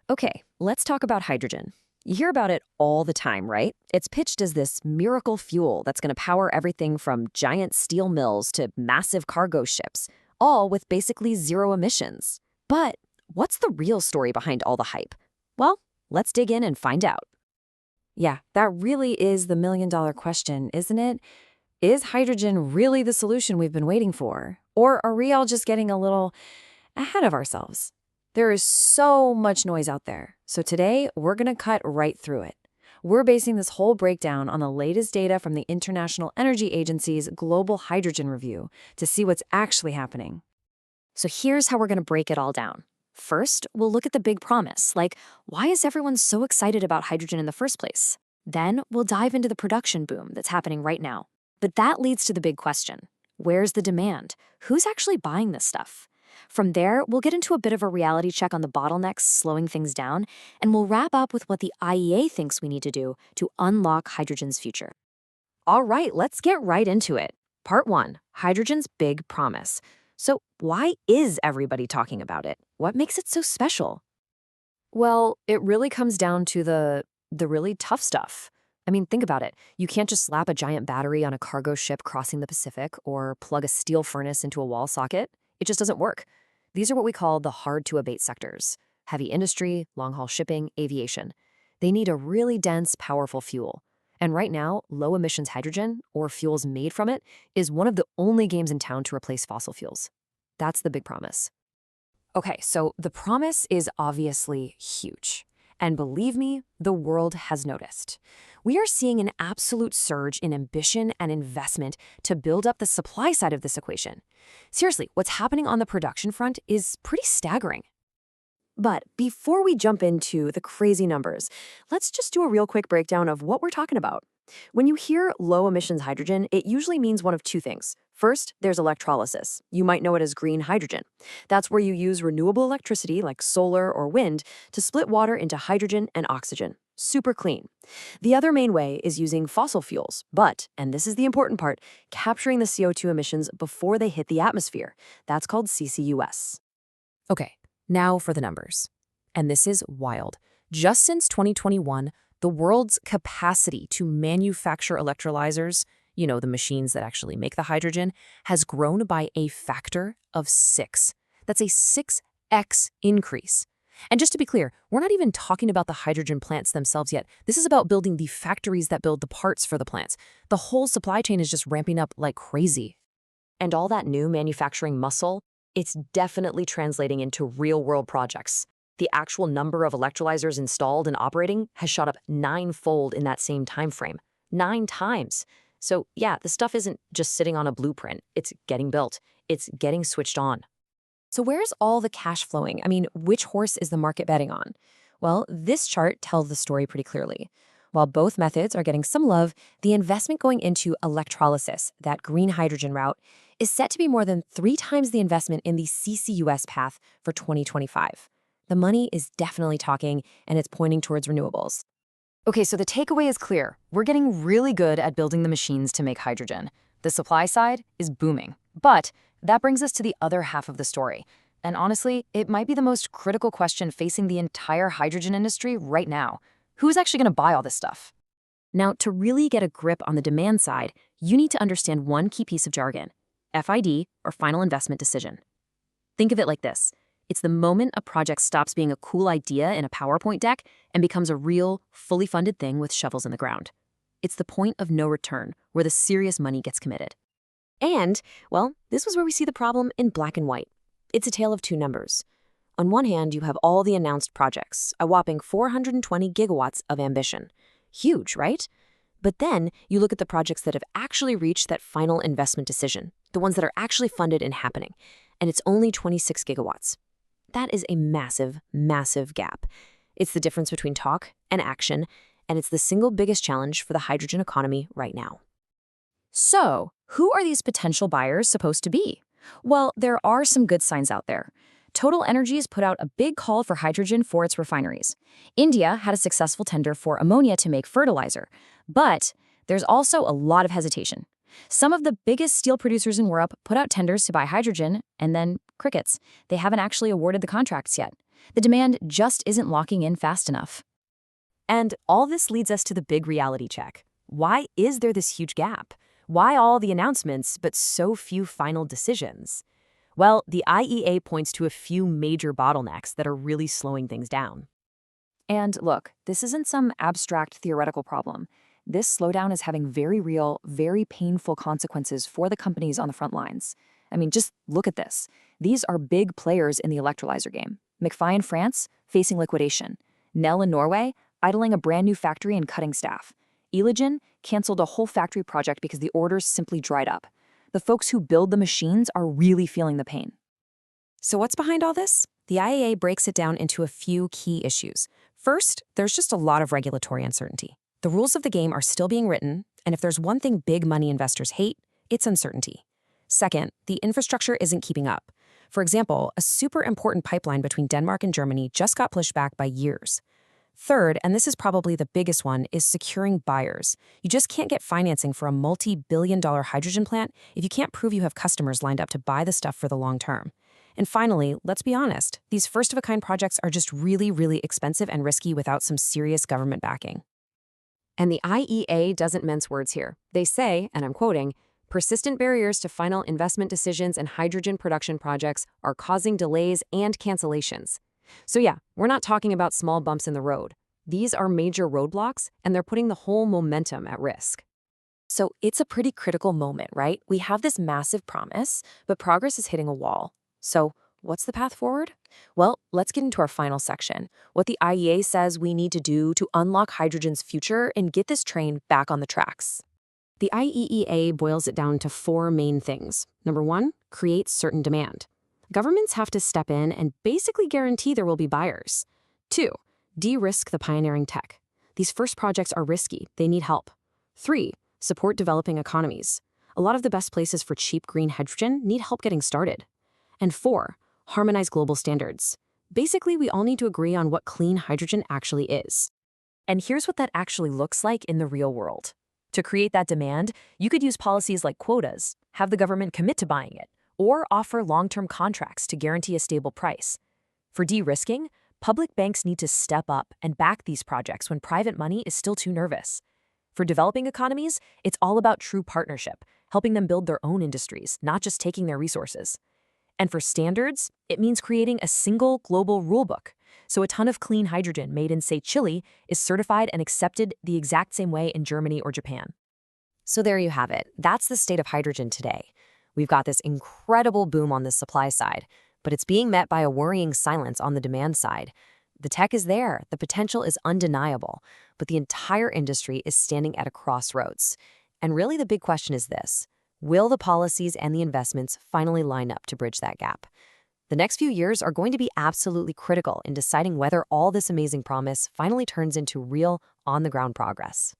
Okay, let's talk about hydrogen. You hear about it all the time, right? It's pitched as this miracle fuel that's going to power everything from giant steel mills to massive cargo ships, all with basically zero emissions. But what's the real story behind all the hype? Well, let's dig in and find out. Yeah, that really is the million-dollar question, isn't it? Is hydrogen really the solution we've been waiting for? Or are we all just getting a little ahead of ourselves? There is so much noise out there, so today we're going to cut right through it. We're basing this whole breakdown on the latest data from the International Energy Agency's Global Hydrogen Review to see what's actually happening. So here's how we're going to break it all down. First, we'll look at the big promise, like why is everyone so excited about hydrogen in the first place? Then we'll dive into the production boom that's happening right now. But that leads to the big question. Where's the demand? Who's actually buying this stuff? From there, we'll get into a bit of a reality check on the bottlenecks slowing things down, and we'll wrap up with what the IEA thinks we need to do to unlock hydrogen's future. All right, let's get right into it. Part 1, hydrogen's big promise. So why is everybody talking about it? What makes it so special? Well, it really comes down to the really tough stuff. I mean, think about it. You can't just slap a giant battery on a cargo ship crossing the Pacific or plug a steel furnace into a wall socket. It just doesn't work. These are what we call the hard-to-abate sectors: heavy industry, long-haul shipping, aviation. They need a really dense, powerful fuel. And right now, low-emissions hydrogen, or fuels made from it, is one of the only games in town to replace fossil fuels. That's the big promise. Okay, so the promise is obviously huge. And believe me, the world has noticed. We are seeing an absolute surge in ambition and investment to build up the supply side of this equation. Seriously, what's happening on the production front is pretty staggering. But before we jump into the crazy numbers, let's just do a real quick breakdown of what we're talking about. When you hear low emissions hydrogen, it usually means one of two things. First, there's electrolysis. You might know it as green hydrogen. That's where you use renewable electricity like solar or wind to split water into hydrogen and oxygen. Super clean. The other main way is using fossil fuels, but, and this is the important part, capturing the CO2 emissions before they hit the atmosphere. That's called CCUS. Okay, now for the numbers. And this is wild. Just since 2021, the world's capacity to manufacture electrolyzers, the machines that actually make the hydrogen, has grown by a factor of 6. That's a 6x increase. And just to be clear, we're not even talking about the hydrogen plants themselves yet. This is about building the factories that build the parts for the plants. The whole supply chain is just ramping up like crazy. And all that new manufacturing muscle, it's definitely translating into real-world projects. The actual number of electrolyzers installed and operating has shot up 9-fold in that same time frame. 9 times. So yeah, the stuff isn't just sitting on a blueprint. It's getting built. It's getting switched on. So where's all the cash flowing? I mean, which horse is the market betting on? Well, this chart tells the story pretty clearly. While both methods are getting some love, the investment going into electrolysis, that green hydrogen route, is set to be more than 3 times the investment in the CCUS path for 2025. The money is definitely talking, and it's pointing towards renewables. Okay, so the takeaway is clear. We're getting really good at building the machines to make hydrogen. The supply side is booming. But that brings us to the other half of the story. And honestly, it might be the most critical question facing the entire hydrogen industry right now. Who's actually going to buy all this stuff? Now, to really get a grip on the demand side, you need to understand one key piece of jargon: FID, or Final Investment Decision. Think of it like this. It's the moment a project stops being a cool idea in a PowerPoint deck and becomes a real, fully funded thing with shovels in the ground. It's the point of no return, where the serious money gets committed. And, well, this was where we see the problem in black and white. It's a tale of two numbers. On one hand, you have all the announced projects, a whopping 420 gigawatts of ambition. Huge, right? But then you look at the projects that have actually reached that final investment decision, the ones that are actually funded and happening, and it's only 26 gigawatts. That is a massive, massive gap. It's the difference between talk and action, and it's the single biggest challenge for the hydrogen economy right now. So, who are these potential buyers supposed to be? Well, there are some good signs out there. Total Energies put out a big call for hydrogen for its refineries. India had a successful tender for ammonia to make fertilizer, but there's also a lot of hesitation. Some of the biggest steel producers in Europe put out tenders to buy hydrogen, and then crickets. They haven't actually awarded the contracts yet. The demand just isn't locking in fast enough. And all this leads us to the big reality check. Why is there this huge gap? Why all the announcements, but so few final decisions? Well, the IEA points to a few major bottlenecks that are really slowing things down. And look, this isn't some abstract theoretical problem. This slowdown is having very real, very painful consequences for the companies on the front lines. I mean, just look at this. These are big players in the electrolyzer game. McPhy in France, facing liquidation. Nel in Norway, idling a brand new factory and cutting staff. Elogen canceled a whole factory project because the orders simply dried up. The folks who build the machines are really feeling the pain. So what's behind all this? The IEA breaks it down into a few key issues. First, there's just a lot of regulatory uncertainty. The rules of the game are still being written, and if there's one thing big money investors hate, it's uncertainty. Second, the infrastructure isn't keeping up. For example, a super important pipeline between Denmark and Germany just got pushed back by years. Third, and this is probably the biggest one, is securing buyers. You just can't get financing for a multi-billion-dollar hydrogen plant if you can't prove you have customers lined up to buy the stuff for the long term. And finally, let's be honest, these first-of-a-kind projects are just really, really expensive and risky without some serious government backing. And the IEA doesn't mince words here. They say, and I'm quoting, persistent barriers to final investment decisions and hydrogen production projects are causing delays and cancellations. So yeah, we're not talking about small bumps in the road. These are major roadblocks, and they're putting the whole momentum at risk. So it's a pretty critical moment, right? We have this massive promise, but progress is hitting a wall. So what's the path forward? Well, let's get into our final section, what the IEA says we need to do to unlock hydrogen's future and get this train back on the tracks. The IEEA boils it down to four main things. Number one, create certain demand. Governments have to step in and basically guarantee there will be buyers. Two, de-risk the pioneering tech. These first projects are risky, they need help. Three, support developing economies. A lot of the best places for cheap green hydrogen need help getting started. And four, harmonize global standards. Basically, we all need to agree on what clean hydrogen actually is. And here's what that actually looks like in the real world. To create that demand, you could use policies like quotas, have the government commit to buying it, or offer long-term contracts to guarantee a stable price. For de-risking, public banks need to step up and back these projects when private money is still too nervous. For developing economies, it's all about true partnership, helping them build their own industries, not just taking their resources. And for standards, it means creating a single global rulebook, so a ton of clean hydrogen made in, say, Chile is certified and accepted the exact same way in Germany or Japan. So there you have it. That's the state of hydrogen today. We've got this incredible boom on the supply side, but it's being met by a worrying silence on the demand side. The tech is there, the potential is undeniable, but the entire industry is standing at a crossroads. And really the big question is this: will the policies and the investments finally line up to bridge that gap? The next few years are going to be absolutely critical in deciding whether all this amazing promise finally turns into real, on-the-ground progress.